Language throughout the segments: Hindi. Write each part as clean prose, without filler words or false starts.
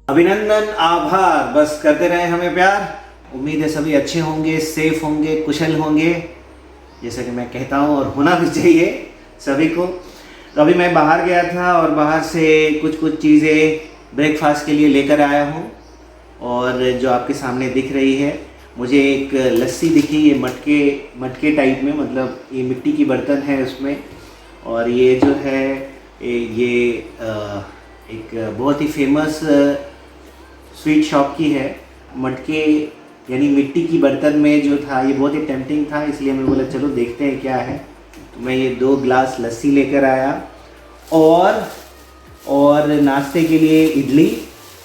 अभिनंदन, आभार, बस करते रहे हमें प्यार। उम्मीद है सभी अच्छे होंगे, सेफ होंगे, कुशल होंगे, जैसा कि मैं कहता हूँ और होना भी चाहिए सभी को। तो अभी मैं बाहर गया था और बाहर से कुछ चीज़ें ब्रेकफास्ट के लिए लेकर आया हूँ। और जो आपके सामने दिख रही है, मुझे एक लस्सी दिखी, ये मटके टाइप में, मतलब ये मिट्टी की बर्तन है उसमें। और ये जो है ये एक बहुत ही फेमस स्वीट शॉप की है। मटके यानी मिट्टी की बर्तन में जो था, ये बहुत ही टेम्पटिंग था, इसलिए मैं बोला चलो देखते हैं क्या है। तो मैं ये 2 गिलास लस्सी लेकर आया और नाश्ते के लिए इडली,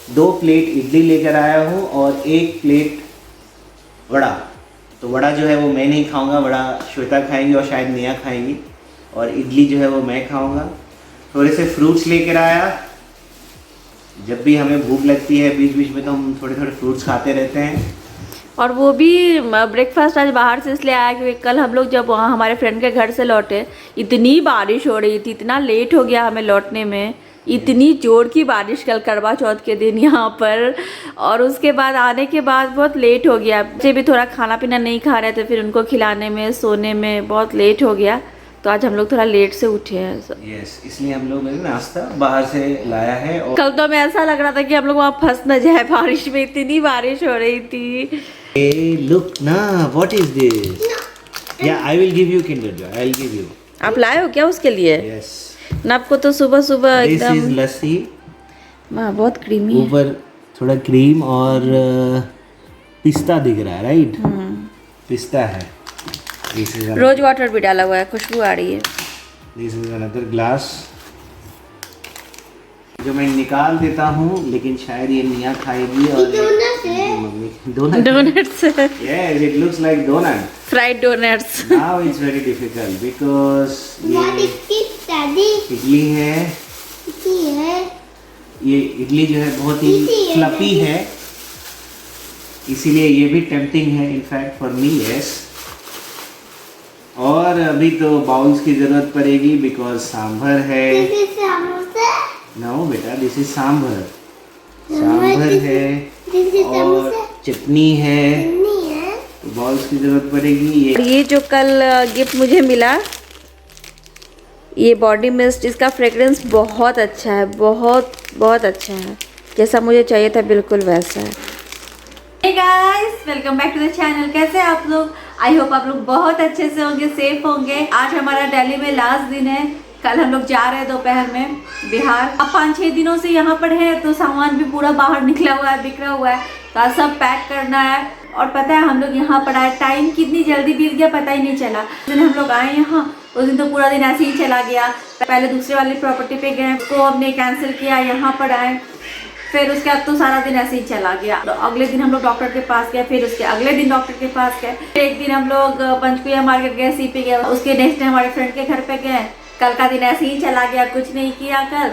2 प्लेट इडली लेकर आया हूँ और 1 प्लेट वड़ा। तो वड़ा जो है वो मैं नहीं खाऊंगा, वड़ा श्वेता खाएंगी और शायद नेहा खाएंगी, और इडली जो है वो मैं खाऊंगा। थोड़े से फ्रूट्स लेकर आया। जब भी हमें भूख लगती है बीच बीच में तो हम थोड़े फ्रूट्स खाते रहते हैं। और वो भी ब्रेकफास्ट आज बाहर से इसलिए आया क्योंकि कल हम लोग जब वहाँ हमारे फ्रेंड के घर से लौटे, इतनी बारिश हो रही थी, इतना लेट हो गया हमें लौटने में, इतनी जोर की बारिश कल करवा चौथ के दिन यहाँ पर। और उसके बाद आने के बाद बहुत लेट हो गया। बच्चे भी थोड़ा खाना पीना नहीं खा रहे थे, फिर उनको खिलाने में सोने में बहुत लेट हो गया। तो आज हम लोग थोड़ा लेट से उठे हैं। यस, इसलिए हम लोग नाश्ता बाहर से लाया है। और कल तो हमें ऐसा लग रहा था कि हम लोग वहाँ फंस न जाए बारिश में, इतनी बारिश हो रही थी। Hey, look na, what is this? Yeah, I will give you Kinder Joy. I'll give you. आप लाए हो क्या उसके लिए? Yes. ना आपको तो सुबह सुबह एकदम। This is लस्सी। वाह, बहुत क्रीमी है। ऊपर थोड़ा क्रीम और पिस्ता दिख रहा है, राइट? पिस्ता है। रोज वाटर भी डाला हुआ है, खुशबू आ रही है। This is another glass जो मैं निकाल देता हूँ, लेकिन शायद ये निया खाएगी। और mummy donuts. Yes, it looks like donut. Fried donuts. Now it's very difficult because ये इडली है। ये इडली जो है बहुत ही फ्लफी है, इसीलिए ये भी टेम्पटिंग है इनफैक्ट फॉर मी। यस, और अभी तो बाउल्स की जरूरत पड़ेगी बिकॉज सांभर है। नो बेटा, दिस इज सांभर। सांभर है और चटनी है, तो बाउल्स की जरूरत पड़ेगी। ये जो कल गिफ्ट मुझे मिला, ये बॉडी मिस्ट, इसका फ्रेग्रेंस बहुत अच्छा है, बहुत अच्छा है, जैसा मुझे चाहिए था बिल्कुल वैसा है। Hey guys, welcome back to the channel. कैसे हैं आप लोग? आई होप आप लोग बहुत अच्छे से होंगे, सेफ होंगे। आज हमारा दिल्ली में लास्ट दिन है। कल हम लोग जा रहे हैं दोपहर में बिहार। अब 5-6 दिनों से यहाँ पर है, तो सामान भी पूरा बाहर निकला हुआ है, बिखरा हुआ है, तो आज सब पैक करना है। और पता है हम लोग यहाँ पर आए, टाइम कितनी जल्दी बीत गया पता ही नहीं चला। जिस दिन हम लोग आए यहाँ, उस दिन तो पूरा दिन ऐसे ही चला गया। पहले दूसरे वाली प्रॉपर्टी पे गए, उसको हमने कैंसिल किया, यहाँ पर आए, फिर उसके बाद तो सारा दिन ऐसे ही चला गया। तो अगले दिन हम लोग डॉक्टर के पास गए, फिर उसके अगले दिन डॉक्टर के पास गए, फिर एक दिन हम लोग पंचकुला मार्केट गए, सी पे गए, उसके नेक्स्ट डे हमारे फ्रेंड के घर पे गए। कल का दिन ऐसे ही चला गया, कुछ नहीं किया। कल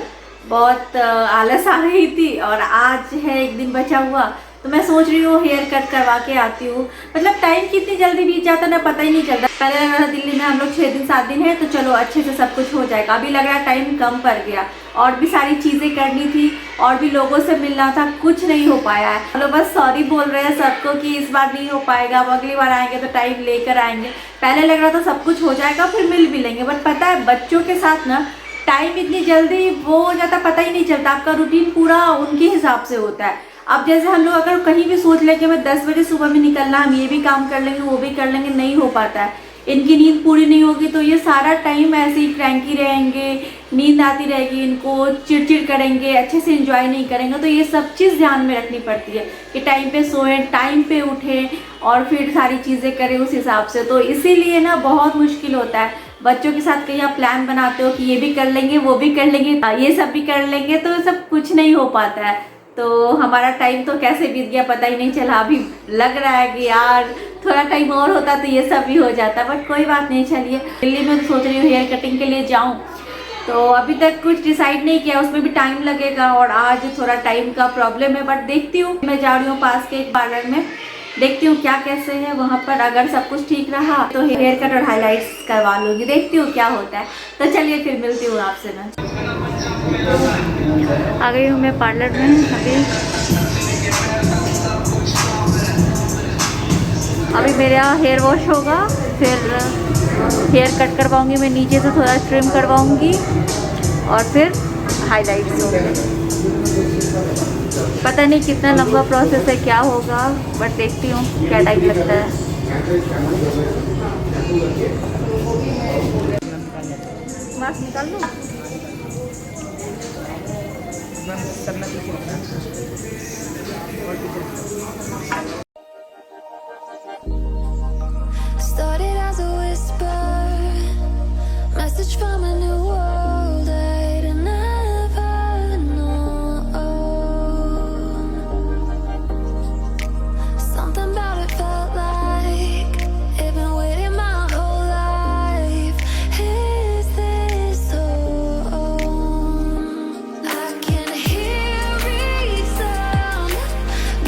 बहुत आलस आ रही थी और आज है एक दिन बचा हुआ, तो मैं सोच रही हूँ हेयर कट करवा के आती हूँ। मतलब टाइम कितनी जल्दी बीत जाता है ना, पता ही नहीं चलता। पहले लग रहा था दिल्ली में हम लोग 6 दिन 7 दिन है तो चलो अच्छे से सब कुछ हो जाएगा, अभी लग रहा है टाइम कम पड़ गया। और भी सारी चीज़ें करनी थी और भी लोगों से मिलना था, कुछ नहीं हो पाया है। हम लोग बस सॉरी बोल रहे हैं सबको कि इस बार नहीं हो पाएगा, अब अगली बार आएंगे तो टाइम लेकर आएंगे। पहले लग रहा था सब कुछ हो जाएगा, फिर मिल भी लेंगे, बट पता है बच्चों के साथ ना टाइम इतनी जल्दी वो हो जाता, पता ही नहीं चलता। आपका रूटीन पूरा उनके हिसाब से होता है। अब जैसे हम लोग अगर कहीं भी सोच लें कि मैं 10 बजे सुबह में निकलना, हम ये भी काम कर लेंगे वो भी कर लेंगे, नहीं हो पाता है। इनकी नींद पूरी नहीं होगी तो ये सारा टाइम ऐसे ही क्रैंकी रहेंगे, नींद आती रहेगी इनको, चिड़चिड़ करेंगे, अच्छे से एंजॉय नहीं करेंगे। तो ये सब चीज़ ध्यान में रखनी पड़ती है कि टाइम पे सोएं, टाइम पे उठें और फिर सारी चीज़ें करें उस हिसाब से। तो इसीलिए ना बहुत मुश्किल होता है। बच्चों के साथ कहीं आप प्लान बनाते हो कि ये भी कर लेंगे वो भी कर लेंगे, ये सब भी कर लेंगे, तो सब कुछ नहीं हो पाता है। तो हमारा टाइम तो कैसे बीत गया पता ही नहीं चला। अभी लग रहा है कि यार थोड़ा टाइम और होता तो ये सब भी हो जाता, बट कोई बात नहीं। चलिए, दिल्ली में सोच रही हूँ हेयर कटिंग के लिए जाऊँ, तो अभी तक कुछ डिसाइड नहीं किया, उसमें भी टाइम लगेगा और आज थोड़ा टाइम का प्रॉब्लम है। बट देखती हूँ, मैं जा रही हूँ पास के एक पार्लर में, देखती हूँ क्या कैसे है वहाँ पर। अगर सब कुछ ठीक रहा तो हेयर कट और हाईलाइट्स करवा लूँगी, देखती हूँ क्या होता है। तो चलिए फिर मिलती हूँ आपसे मैं। आ गई हूँ मैं पार्लर में। अभी अभी मेरा हेयर वॉश होगा, फिर हेयर कट करवाऊंगी मैं, नीचे से थोड़ा ट्रिम करवाऊंगी और फिर हाइलाइट्स होंगे। पता नहीं कितना लंबा प्रोसेस है, क्या होगा, बट देखती हूँ क्या टाइम लगता है। मास्क निकाल लो। Started as a whisper, message from a new world I'd never known. Something about it felt like it'd been waiting my whole life. Is this home? I can hear it sound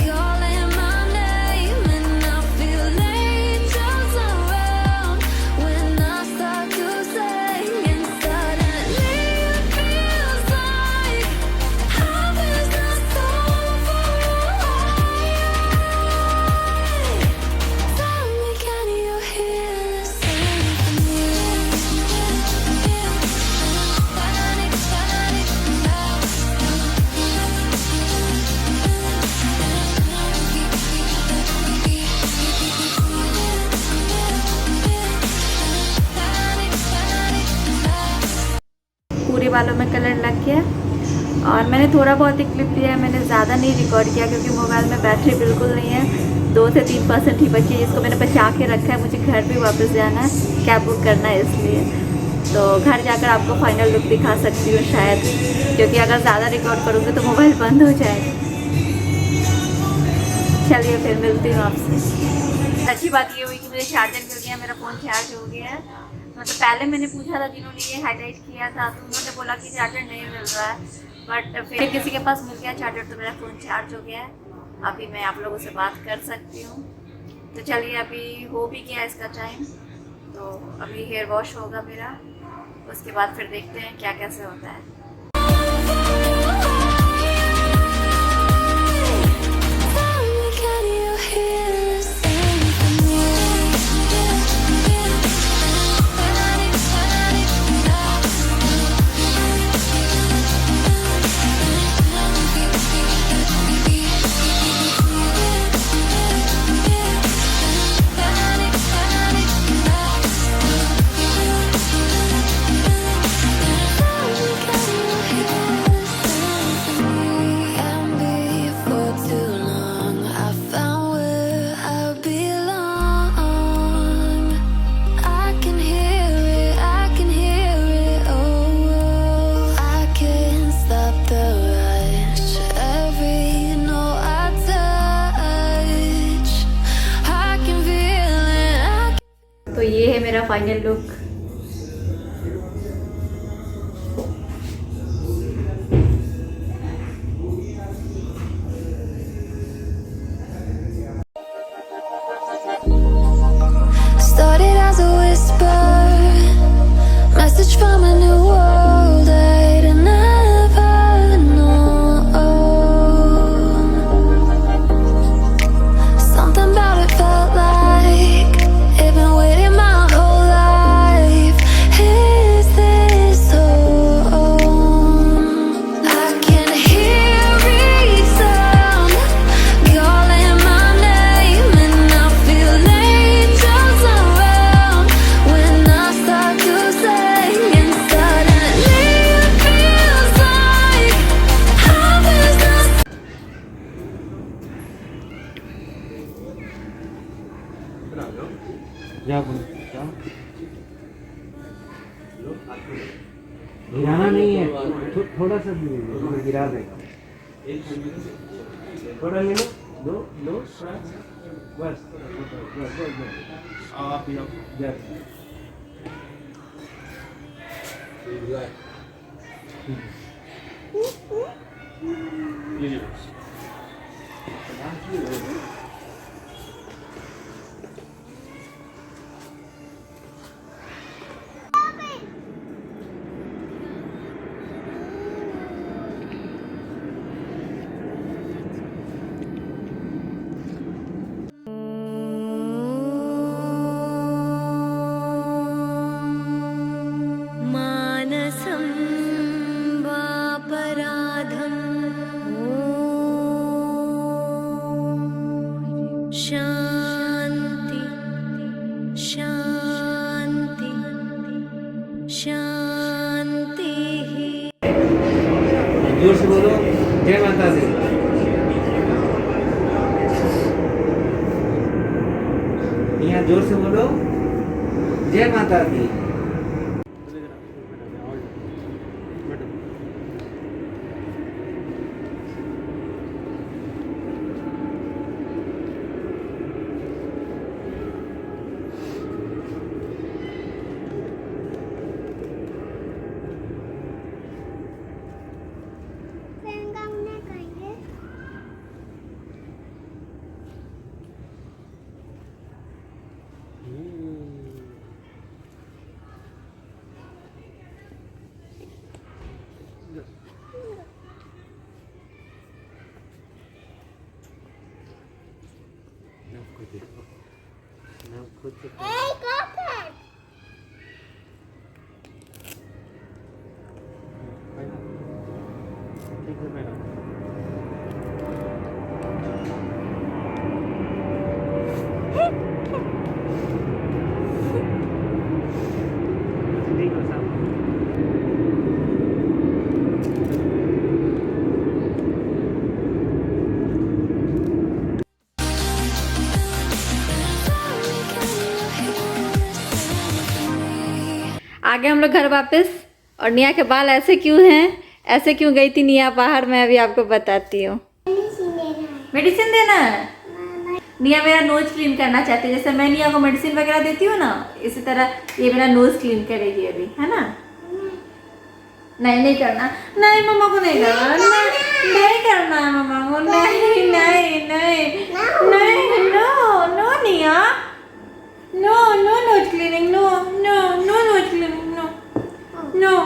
calling my name, and I feel angels around when I start to sing, and suddenly it feels like heaven is not so far away. Tell me, can you hear the symphony? पूरे बालों में कलर लग गया और मैंने थोड़ा बहुत ही क्लिप लिया है, मैंने ज़्यादा नहीं रिकॉर्ड किया क्योंकि मोबाइल में बैटरी बिल्कुल नहीं है, 2 से 3% ही बची है, जिसको मैंने बचा के रखा है। मुझे घर भी वापस जाना है, कैब बुक करना है, इसलिए तो घर जाकर आपको फाइनल लुक दिखा सकती हूँ शायद, क्योंकि अगर ज़्यादा रिकॉर्ड करूँगी तो मोबाइल बंद हो जाएगा। चलिए फिर मिलती हूँ आपसे। अच्छी बात ये हुई कि मुझे चार्जर मिल गया, मेरा फ़ोन चार्ज हो गया है। मतलब पहले मैंने पूछा था जिन्होंने ये हाईलाइट किया था, तो उन्होंने बोला कि चार्जर नहीं मिल रहा है, बट फिर किसी के पास मिल गया चार्जर, तो मेरा फ़ोन चार्ज हो गया है। अभी मैं आप लोगों से बात कर सकती हूँ। तो चलिए, अभी हो भी गया इसका टाइम, तो अभी हेयर वॉश होगा मेरा, उसके बाद फिर देखते हैं क्या कैसे होता है। Tell me, can you hear the symphony? And before too long, I found where I belong. I can hear it, I can hear it, oh, I can't stop the rush. Every note I touch, I can feel it, तो ये है मेरा final look. Started as a whisper, message from a new world I'd never known. Something about it felt like it'd been waiting my whole life. Is this home? I can hear it sound calling my name, and I feel angels around when I start to sing, and suddenly it feels like heaven is not. गिराना नहीं है, थोड़ा सा गिरा देगा, थोड़ा ले लो, दो बस आप शांति शांति शांति। जोर से बोलो जय माता दी। यहाँ जोर से बोलो जय माता दी। आ गए हम लोग घर वापस। और निया के बाल ऐसे क्यों हैं, ऐसे क्यों गई थी निया बाहर, मैं अभी आपको बताती हूँ। मेडिसिन देना है। निया मेरा नोज क्लीन करना चाहती है, जैसे मैं निया को मेडिसिन वगैरह देती हूँ ना, इसी तरह ये मेरा नोज क्लीन करेगी अभी, है ना। नहीं नहीं करना, नहीं मम्मा को नहीं करना, नहीं करना है मम्मा को, नहीं नहीं नहीं नहीं, no no Nia, no no nose cleaning, no no no nose cleaning, no no.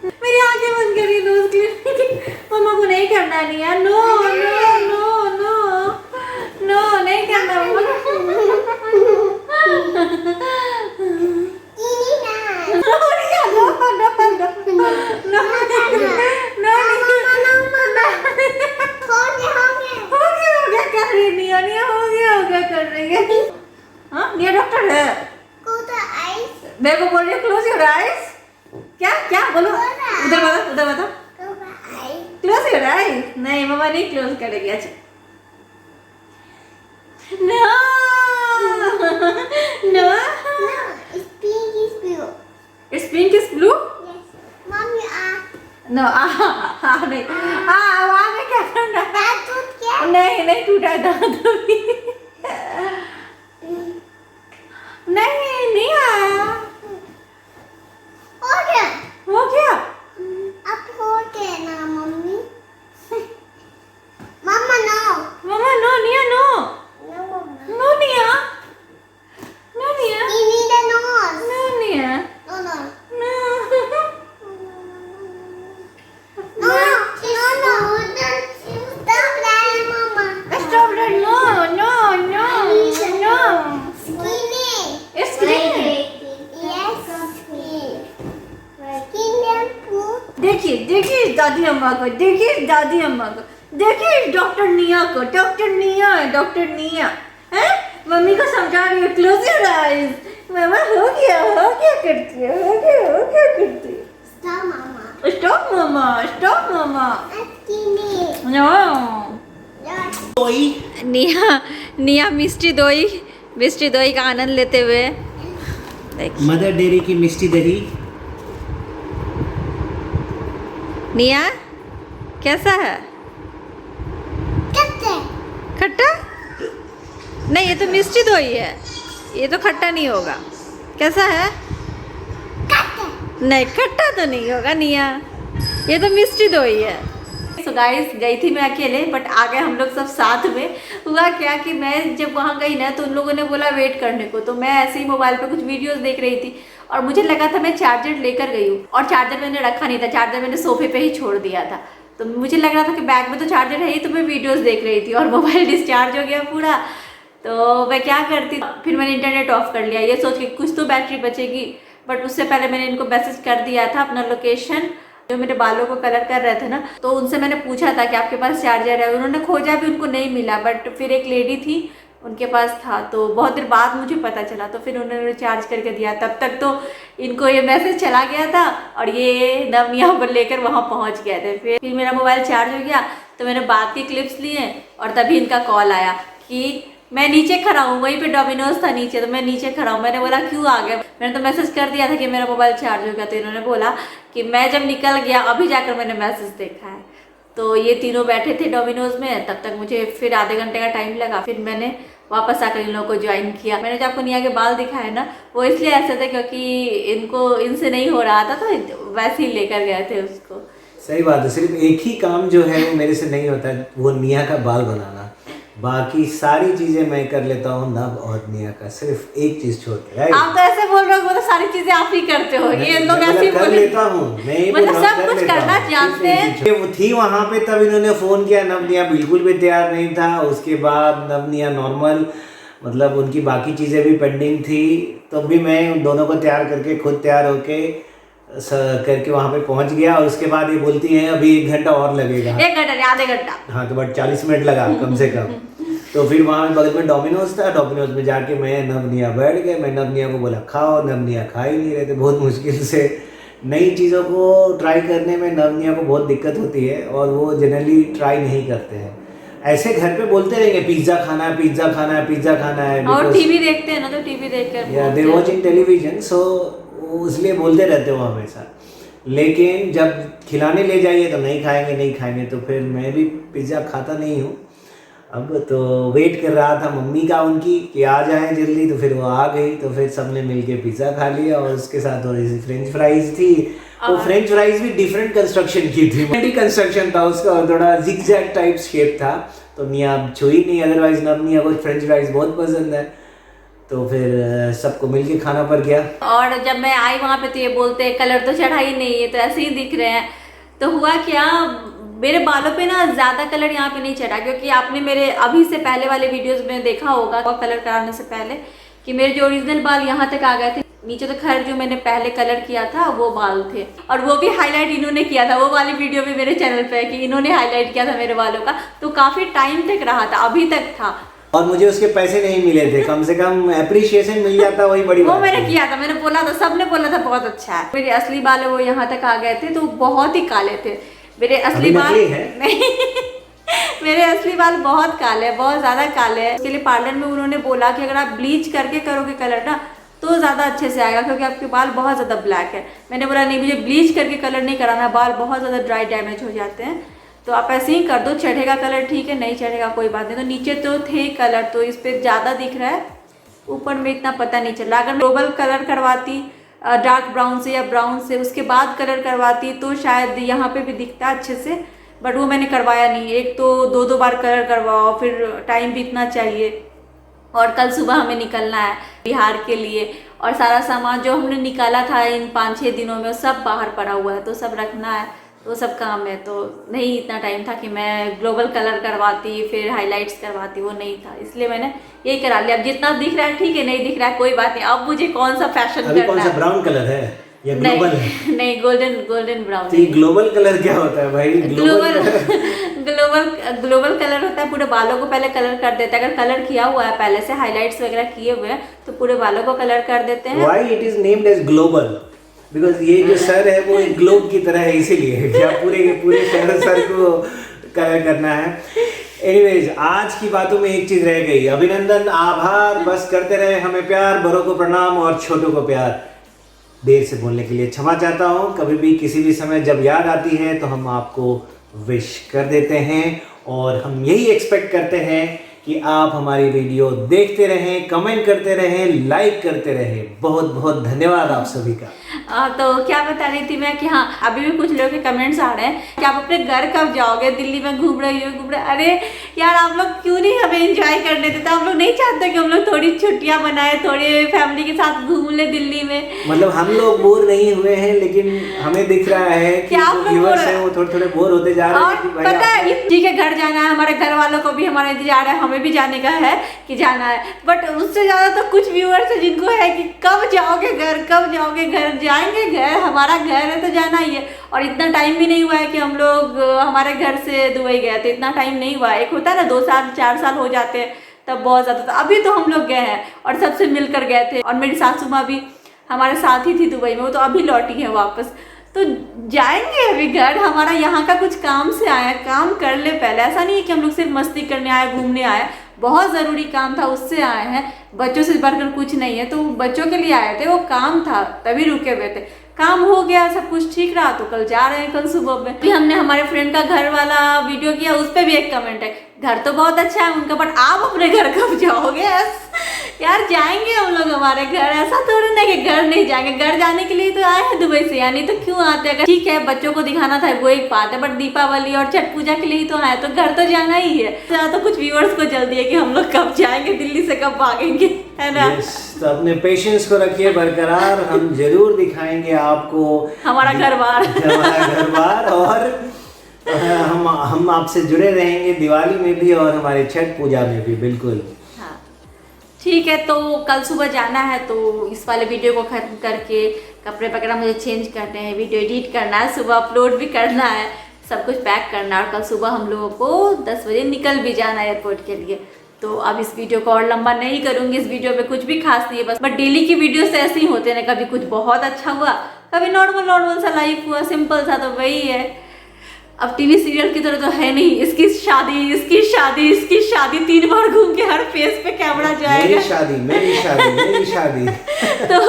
मेरी आंखें बंद करी नोज क्लीनिंग, मम्मा को नहीं करना Nia, no no no no no नहीं करना डॉक्टर है। मेरे को बोल रही है क्लोज योर आईज। क्या क्या बोलो, उधर बताओ, उधर बताओ। Close your eyes. नहीं मम्मा नहीं क्लोज करेगी। अच्छा no no, it's pink is blue. No नहीं, वहाँ में क्या करना है? नहीं नहीं टूटा दांत अभी। नहीं नहीं आया। हो गया mama, no Nia, no no Nia, no Nia, no Nia, stop that, no no no no, it's clean. देखिए देखिए दादी अम्मा को, देखिए दादी अम्मा को, देखिए डॉक्टर निया को, डॉक्टर निया है, डॉक्टर निया है। मम्मी को समझा रही है क्लोज योर आईज। मामा हो गया करती है, हो गया करती है। स्टॉप मामा, स्टॉप मामा, नो। निया मिष्टी दोई का आनंद लेते हुए मदर डेयरी की मिष्टी दही। निया कैसा है? खट्टा? नहीं ये तो मिष्टी दोई है, ये तो खट्टा नहीं होगा। कैसा है? नहीं खट्टा तो नहीं होगा निया, ये तो मिष्टी दोई है। सो गाइस गई थी मैं अकेले, बट आ गए हम लोग सब साथ में। हुआ क्या कि मैं जब वहाँ गई ना तो उन लोगों ने बोला वेट करने को, तो मैं ऐसे ही मोबाइल पे कुछ वीडियोस देख रही थी और मुझे लगा था मैं चार्जर लेकर गई हूँ, और चार्जर मैंने रखा नहीं था, चार्जर मैंने सोफे पे ही छोड़ दिया था। तो मुझे लग रहा था कि बैग में तो चार्जर है ही, तो मैं वीडियोस देख रही थी और मोबाइल डिस्चार्ज हो गया पूरा। तो मैं क्या करती, फिर मैंने इंटरनेट ऑफ कर लिया ये सोच के कुछ तो बैटरी बचेगी, बट उससे पहले मैंने इनको मैसेज कर दिया था अपना लोकेशन जो मेरे बालों को कलर कर रहे थे ना, तो उनसे मैंने पूछा था कि आपके पास चार्जर है, उन्होंने खोजा भी, उनको नहीं मिला। बट फिर एक लेडी थी, उनके पास था, तो बहुत देर बाद मुझे पता चला, तो फिर उन्होंने चार्ज करके दिया। तब तक तो इनको ये मैसेज चला गया था और ये नवनिया पर लेकर वहाँ पहुँच गए थे। फिर मेरा मोबाइल चार्ज हो गया, तो मैंने बात के क्लिप्स लिए और तभी इनका कॉल आया कि मैं नीचे खड़ा हूँ, वहीं पे डोमिनोज था नीचे, तो मैं नीचे खड़ा हूँ। मैंने बोला क्यों आ गया, मैंने तो मैसेज कर दिया था कि मेरा मोबाइल चार्ज हो गया। तो इन्होंने बोला कि मैं जब निकल गया अभी जाकर मैंने मैसेज देखा है। तो ये तीनों बैठे थे डोमिनोज में, तब तक मुझे फिर आधे घंटे का टाइम लगा। फिर मैंने वापस आकर इन लोगों को ज्वाइन किया। मैंने जो आपको निया के बाल दिखाए ना, वो इसलिए ऐसे थे क्योंकि इनसे नहीं हो रहा था, तो वैसे ही लेकर गए थे उसको। सही बात है, सिर्फ एक ही काम जो है वो मेरे से नहीं होता है, वो निया का बाल बनाना। बाकी सारी चीजें मैं कर लेता हूँ नब और निया का, सिर्फ एक चीज छोड़ के। आप तो ऐसे बोल रहे हो, वो तो सारी चीजें आप ही करते हो। ये लोग ऐसे ही कर लेता हूँ मैं, मतलब सब कुछ करना जानते हैं। वो थी वहाँ पे, तब इन्होंने फोन किया, नवनिया बिल्कुल भी तैयार नहीं था। उसके बाद नवनिया नॉर्मल, मतलब उनकी बाकी चीजें भी पेंडिंग थी, तो भी मैं उन दोनों को तैयार करके खुद तैयार होके करके वहाँ पे पहुँच गया। और उसके बाद ये बोलती हैं अभी 1 घंटा और लगेगा। 1 घंटा, आधे घंटा, हाँ, तो बट 40 मिनट लगा कम से कम। तो फिर वहाँ बगल में डोमिनोज था, डोमिनोज में जाके मैं नवनिया बैठ गए। मैं नवनिया को बोला खाओ, नवनिया खा ही नहीं रहे थे। बहुत मुश्किल से नई चीज़ों को ट्राई करने में नवनिया को बहुत दिक्कत होती है और वो जनरली ट्राई नहीं करते हैं। ऐसे घर पे बोलते रहेंगे पिज्ज़ा खाना है, पिज्ज़ा खाना है, पिज्ज़ा खाना है। और टीवी देखते हैं ना, तो टीवी देखकर दे वॉचिंग टेलीविजन, सो इसलिए बोलते रहते हो हमेशा। लेकिन जब खिलाने ले जाइए तो नहीं खाएंगे, नहीं खाएंगे। तो फिर मैं भी पिज़्ज़ा खाता नहीं हूँ अब। तो वेट कर रहा था मम्मी का उनकी कि आ जाए जल्दी, तो फिर वो आ गई। तो फिर सबने मिलके पिज़्ज़ा खा लिया और उसके साथ थोड़ी सी फ्रेंच फ्राइज थी। वो फ्रेंच फ्राइज भी डिफरेंट कंस्ट्रक्शन की थी, कंस्ट्रक्शन था उसका, और थोड़ा जिगजैग टाइप शेप था। तो निया छुई नहीं, अदरवाइज नवनिया को फ्रेंच फ्राइज बहुत पसंद है। तो फिर सबको मिलके खाना पड़ गया। और जब मैं आई वहाँ पे, तो ये बोलते कलर तो चढ़ा ही नहीं है, तो ऐसे ही दिख रहे हैं। तो हुआ क्या, मेरे बालों पे ना ज़्यादा कलर यहाँ पे नहीं चढ़ा, क्योंकि आपने मेरे अभी से पहले वाले वीडियोस में देखा होगा कलर कराने से पहले कि मेरे जो ओरिजिनल बाल यहाँ तक आ गए थे। नीचे तो खैर जो मैंने पहले कलर किया था वो बाल थे, और वो भी हाईलाइट इन्होंने किया था। वो वाली वीडियो भी मेरे चैनल पे है कि इन्होंने हाईलाइट किया था मेरे बालों का। तो काफ़ी टाइम तक रहा था, अभी तक था। और मुझे उसके पैसे नहीं मिले थे, कम से कम एप्रिशिएशन मिल जाता, वही बड़ी बात। वो मैंने किया था, मैंने बोला था, सबने बोला था बहुत अच्छा है। मेरे असली बाल वो यहाँ तक आ गए थे, तो बहुत ही काले थे मेरे असली बाल। नहीं मेरे असली बाल बहुत काले, बहुत ज़्यादा काले हैं। उसके लिए पार्लर में उन्होंने बोला कि अगर आप ब्लीच करके करोगे कलर ना, तो ज़्यादा अच्छे से आएगा, क्योंकि आपके बाल बहुत ज़्यादा ब्लैक है। मैंने बोला नहीं, मुझे ब्लीच करके कलर नहीं कराना, बाल बहुत ज़्यादा ड्राई डैमेज हो जाते हैं। तो आप ऐसे ही कर दो, चढ़ेगा कलर ठीक है, नहीं चढ़ेगा कोई बात नहीं। तो नीचे तो थे कलर, तो इस पर ज़्यादा दिख रहा है, ऊपर में इतना पता नहीं चल रहा। अगर मैं ग्लोबल कलर करवाती डार्क ब्राउन से या ब्राउन से, उसके बाद कलर करवाती, तो शायद यहाँ पे भी दिखता अच्छे से। बट वो मैंने करवाया नहीं। एक तो 2 बार कलर करवाओ, फिर टाइम भी इतना चाहिए, और कल सुबह हमें निकलना है बिहार के लिए, और सारा सामान जो हमने निकाला था इन 5-6 दिनों में सब बाहर पड़ा हुआ है, तो सब रखना है, तो सब काम है। तो नहीं इतना टाइम था कि मैं ग्लोबल कलर करवाती फिर हाइलाइट्स करवाती, वो नहीं था, इसलिए मैंने यही करा लिया। अब जितना दिख रहा है ठीक है, नहीं दिख रहा है कोई बात नहीं। अब मुझे कौन सा फैशन करना है? कौन सा ब्राउन कलर है या ग्लोबल है? नहीं, गोल्डन ब्राउन। तो ये ग्लोबल कलर क्या होता है भाई? ग्लोबल कलर होता है, पूरे बालों को पहले कलर कर देता है। अगर कलर किया हुआ है पहले से, हाइलाइट्स वगैरह किए हुए हैं, तो पूरे बालों को कलर कर देते हैं। Why it is named as global? Because ये जो सर है वो एक ग्लोब की तरह है, इसीलिए क्या पूरे सर को कलर करना है। एनीवेज, आज की बातों में एक चीज रह गई, अभिनंदन, आभार, बस करते रहे हमें प्यार, बड़ों को प्रणाम और छोटों को प्यार। देर से बोलने के लिए क्षमा चाहता हूँ। कभी भी किसी भी समय जब याद आती है तो हम आपको विश कर देते हैं, और हम यही एक्सपेक्ट करते हैं कि आप हमारी वीडियो देखते रहें, कमेंट करते रहें, लाइक करते रहें। बहुत बहुत धन्यवाद आप सभी का। तो क्या बता रही थी मैं कि हाँ, अभी भी कुछ लोगों के कमेंट्स आ रहे हैं कि आप अपने घर कब जाओगे, दिल्ली में घूम रही हो। अरे यार, आप लोग क्यों नहीं हमें एंजॉय करने देते? आप लोग नहीं चाहते कि हम लोग थोड़ी छुट्टियां बनाए, थोड़ी फैमिली के साथ घूम ले दिल्ली में? मतलब हम लोग बोर नहीं हुए हैं, लेकिन हमें दिख रहा है कि व्यूअर्स हैं वो थोड़े बोर होते जा रहे हैं। पता है, ठीक है, घर जाना है, हमारे घर वालों को भी हमारा इंतजार है, हमें हमें भी जाने का है कि जाना है, बट उससे ज़्यादा तो कुछ व्यूअर्स है जिनको है कि कब जाओगे घर, कब जाओगे घर। जाएंगे घर, हमारा घर है तो जाना ही है। और इतना टाइम भी नहीं हुआ है कि हम लोग हमारे घर से दुबई गए थे, इतना टाइम नहीं हुआ है। एक होता है ना 2 साल 4 साल हो जाते हैं तब बहुत ज़्यादा था। अभी तो हम लोग गए हैं और सबसे मिलकर गए थे, और मेरी सासू माँ भी हमारे साथ ही थी दुबई में, वो तो अभी लौटी है वापस। तो जाएंगे अभी घर, हमारा यहाँ का कुछ काम से आया है, काम कर ले पहले। ऐसा नहीं है कि हम लोग सिर्फ मस्ती करने आए, घूमने आए, बहुत ज़रूरी काम था उससे आए हैं। बच्चों से बढ़कर कुछ नहीं है, तो बच्चों के लिए आए थे, वो काम था तभी रुके हुए थे। काम हो गया, सब कुछ ठीक रहा, तो कल जा रहे हैं, कल सुबह में। अभी हमने हमारे फ्रेंड का घर वाला वीडियो किया, उस पर भी एक कमेंट है, घर तो बहुत अच्छा है उनका, बट आप अपने घर कब जाओगे? यार जाएंगे हम लोग हमारे घर, ऐसा थोड़ी ना कि घर नहीं जाएंगे। घर जाने के लिए तो आए हैं दुबई से, यानी तो क्यों आते? अगर ठीक है बच्चों को दिखाना था वो एक बात है, बट दीपावली और छठ पूजा के लिए ही तो आए, तो घर तो जाना ही है। तो कुछ व्यूअर्स को जल्दी है कि हम लोग कब जाएंगे, दिल्ली से कब भागेंगे, है ना? तो अपने पेशेंस को रखिए बरकरार, हम जरूर दिखाएंगे आपको हमारा घर बार हमारा घर बार, और हम आपसे जुड़े रहेंगे दिवाली में भी और हमारे छठ पूजा में भी, बिल्कुल। हाँ ठीक है, तो कल सुबह जाना है, तो इस वाले वीडियो को खत्म करके कपड़े वगैरह मुझे चेंज करने हैं, वीडियो एडिट करना है, सुबह अपलोड भी करना है, सब कुछ पैक करना है, और कल सुबह हम लोगों को 10 बजे निकल भी जाना है एयरपोर्ट के लिए। तो अब इस वीडियो को और लंबा नहीं करूँगी, इस वीडियो में कुछ भी खास नहीं है, बस डेली की वीडियो से ऐसे ही होते हैं ना, कभी कुछ बहुत अच्छा हुआ, कभी नॉर्मल सा लाइफ हुआ, सिंपल सा, तो वही है। अब टीवी सीरियल की तरह तो है नहीं, इसकी शादी, इसकी शादी, इसकी शादी, 3 बार घूम के हर फेस पे कैमरा जाएगा, मेरी शादी, मेरी शादी, मेरी शादी। तो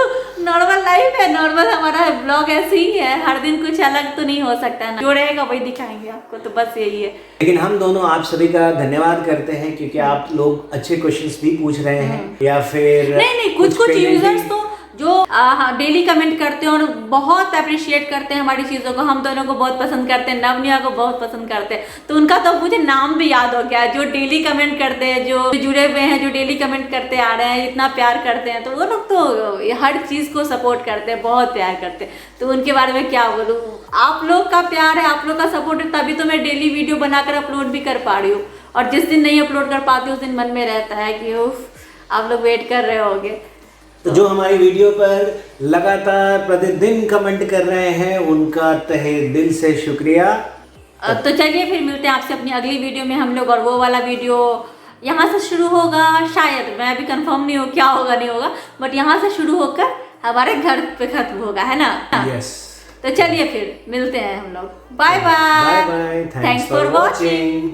नॉर्मल लाइफ है, नॉर्मल हमारा ब्लॉग ऐसे ही है, हर दिन कुछ अलग तो नहीं हो सकता ना, जो रहेगा वही दिखाएंगे आपको, तो बस यही है। लेकिन हम दोनों आप सभी का धन्यवाद करते हैं, क्योंकि आप लोग अच्छे क्वेश्चंस भी पूछ रहे हैं, या फिर नहीं कुछ यूजर्स तो जो डेली कमेंट करते हैं और बहुत अप्रिशिएट करते हैं हमारी चीज़ों को, हम दोनों को बहुत पसंद करते हैं, नवनिया को बहुत पसंद करते हैं, तो उनका तो मुझे नाम भी याद हो गया, जो डेली कमेंट करते हैं, जो जुड़े हुए हैं, जो डेली कमेंट करते आ रहे हैं, इतना प्यार करते हैं, तो वो लोग तो हर चीज़ को सपोर्ट करते हैं, बहुत प्यार करते हैं, तो उनके बारे में क्या बोलूँ। आप लोग का प्यार है, आप लोग का सपोर्ट है, तभी तो मैं डेली वीडियो बनाकर अपलोड भी कर पा रही हूँ, और जिस दिन नहीं अपलोड कर पाती उस दिन मन में रहता है कि उफ आप लोग वेट कर रहे होगे। तो जो हमारी वीडियो पर लगातार प्रतिदिन कमेंट कर रहे हैं, उनका तहे दिल से शुक्रिया। तो चलिए फिर मिलते हैं आपसे अपनी अगली वीडियो में हम लोग, और वो वाला वीडियो यहाँ से शुरू होगा शायद, मैं अभी कंफर्म नहीं हूँ क्या होगा नहीं होगा, बट यहाँ से शुरू होकर हमारे घर पे खत्म होगा, है ना? यस। तो चलिए फिर मिलते हैं हम लोग, bye bye, bye bye, thanks for watching.